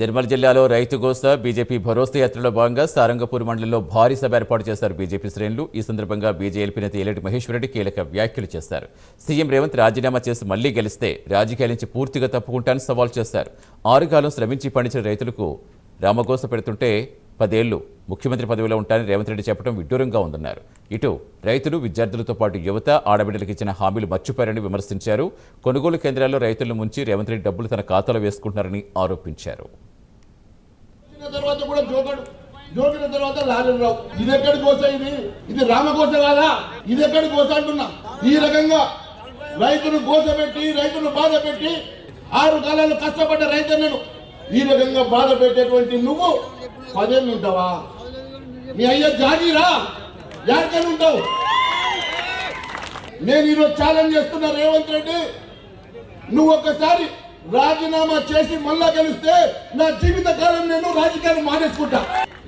నిర్మల్ జిల్లాలో రైతు గోస బీజేపీ భరోసా యాత్రలో భాగంగా సారంగపూర్ మండలంలో భారీ సభ ఏర్పాటు చేశారు బీజేపీ శ్రేణులు. ఈ సందర్భంగా బీజేపీ నేత ఏలేటి మహేశ్వరరెడ్డి కీలక వ్యాఖ్యలు చేశారు. సీఎం రేవంత్ రాజీనామా చేసి మళ్లీ గెలిస్తే రాజకీయాల నుంచి పూర్తిగా తప్పుకుంటానని సవాల్ చేశారు. 6 కాలం శ్రమించి పండించిన రైతులకు రామగోస పెడుతుంటే 10 ఏళ్లు ముఖ్యమంత్రి పదవిలో ఉంటారని రేవంత్ రెడ్డి చెప్పడం విడ్డూరంగా ఉందన్నారు. ఇటు రైతులు, విద్యార్థులతో పాటు యువత, ఆడబిడ్డలకు ఇచ్చిన హామీలు మర్చిపోయారని విమర్శించారు. కొనుగోలు కేంద్రాల్లో రైతులను ముంచి రేవంత్ రెడ్డి డబ్బులు తన ఖాతాలో వేసుకుంటున్నారని ఆరోపించారు. జోకిన తర్వాత లాలరావు ఇది ఎక్కడి కోస, ఇది రామకోస కాదా? ఇది ఎక్కడి కోస అంటున్నా. ఈ రకంగా రైతును కోసపెట్టి, రైతును బాధ పెట్టి 6 కాలాలు కష్టపడ్డ రైతులను ఈ రకంగా బాధ పెట్టేటువంటి నువ్వు 10 ఏళ్ళు ఉంటావా? నీ అయ్యా జాగీరా, యాడికని ఉంటావు? నేను ఈరోజు ఛాలెంజ్ చేస్తున్నా రేవంత్ రెడ్డి, నువ్వు ఒక్కసారి రాజీనామా చేసి మళ్ళా గెలిస్తే నా జీవిత కాలం నేను రాజకీయాలు మానేసుకుంటా.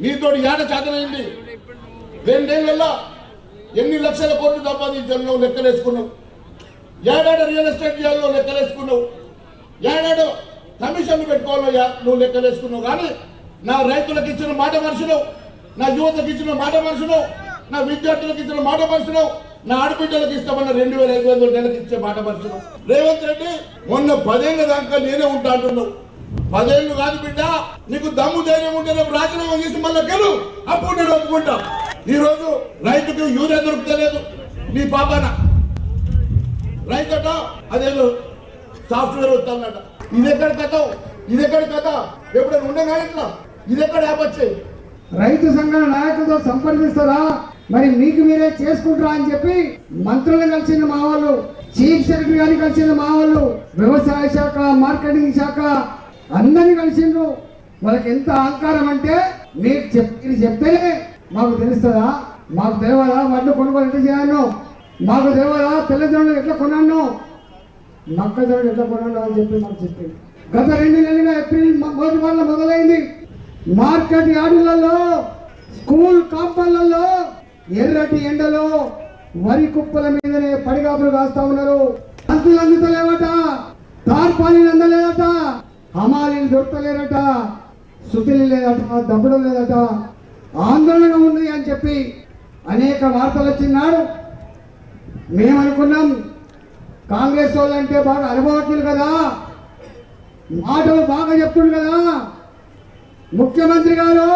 నీతో ఏడ చేతనైంది? 2 ఏళ్లలో ఎన్ని లక్షల కోట్లు సంపాదించాలో లెక్కలేసుకున్నావు. ఏడాడు రియల్ ఎస్టేట్ చేయాలో లెక్కలేసుకున్నావు. ఏడాడు కమిషన్లు పెట్టుకోవాలో నువ్వు లెక్కలేసుకున్నావు. కానీ నా రైతులకు ఇచ్చిన మాట మనుషులు, నా యువతకు ఇచ్చిన మాట మనుషులు, నా విద్యార్థులకు ఇచ్చిన మాట మనుషులు, నా ఆడబిడ్డలకు ఇస్తామన్న 2500 నెలకు ఇచ్చే మాట మనుషులు. రేవంత్ రెడ్డి మొన్న 10 ఏళ్ల దాకా నేనే ఉంటా అంటున్నావు. 10 ఏళ్ళు కాదు బిడ్డ, నీకు దమ్ము ధైర్యం ఉంటే రేపు రాజీనామా చేసి మళ్ళీ గెలు, అప్పుడు నేను ఒప్పుకుంటా. ఈ రోజు రైతుకు యూరియా దొరుకుతలేదు నీ పాపన. రైతట అదేదో సాఫ్ట్వేర్ వస్తానట. ఇది ఎక్కడ కథ? ఇది ఎక్కడ కథ? ఎప్పుడైనా ఉండగా ఇట్లా ఇది ఎక్కడ యాప్ వచ్చాయి? రైతు సంఘాల నాయకులతో సంప్రదిస్తారా, మరి మీకు మీరే చేసుకుంటారా అని చెప్పి మంత్రులను కలిసిన మా వాళ్ళు, చీఫ్ సెక్రటరీ గారిని కలిసిన మా వాళ్ళు, వ్యవసాయ శాఖ, మార్కెటింగ్ శాఖ అందరినీ కలిసిండ్రు. వాళ్ళకి ఎంత అహంకారం అంటే మీరు చెప్తేనే మాకు తెలుస్తుందా? మాకు తెలియదా వడ్లు కొనుగోలు ఎట్లా చేయాలో? మాకు తెలియదా తెల్లజొన్నలు ఎట్లా కొన్నాను, మొక్కజొన్నలు ఎట్లా కొన్నాను అని చెప్పి మాకు చెప్పింది. గత 2 నెలలుగా ఏప్రిల్ 1 మొదలైంది. మార్కెట్ యార్డులలో, స్కూల్ కాంపౌండ్లలో ఎర్రటి ఎండలో వరి కుప్పల మీదనే పడిగాపులు కాస్తా ఉన్నారు. అంతులు అందుతలేవట, తార్పాలీలు అందలేదట, హమాలీలు దొరకలేరట, శుద్ధులు లేదట, దబ్బడం లేదట, ఆందోళన ఉంది అని చెప్పి అనేక వార్తలు వచ్చినాడు. మేమనుకున్నాం కాంగ్రెస్ వాళ్ళు అంటే బాగా అనుభవజ్ఞులు కదా, మాటలు బాగా చెప్తుండు కదా ముఖ్యమంత్రి గారు.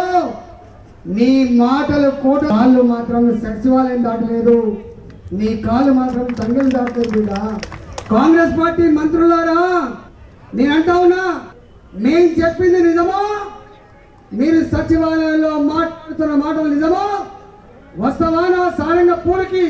నీ మాటలు కోట, కాళ్ళు మాత్రం సచివాలయం దాటలేదు, నీ కాళ్ళు మాత్రం తంగలు దాటలేదు కదా. కాంగ్రెస్ పార్టీ మంత్రులారా, నేను అంటా ఉన్నా, మేము చెప్పింది నిజమో? మీరు సచివాలయంలో మాట్లాడుతున్న మాటలు నిజమో? వస్తావా నా సారంగపూర్కి?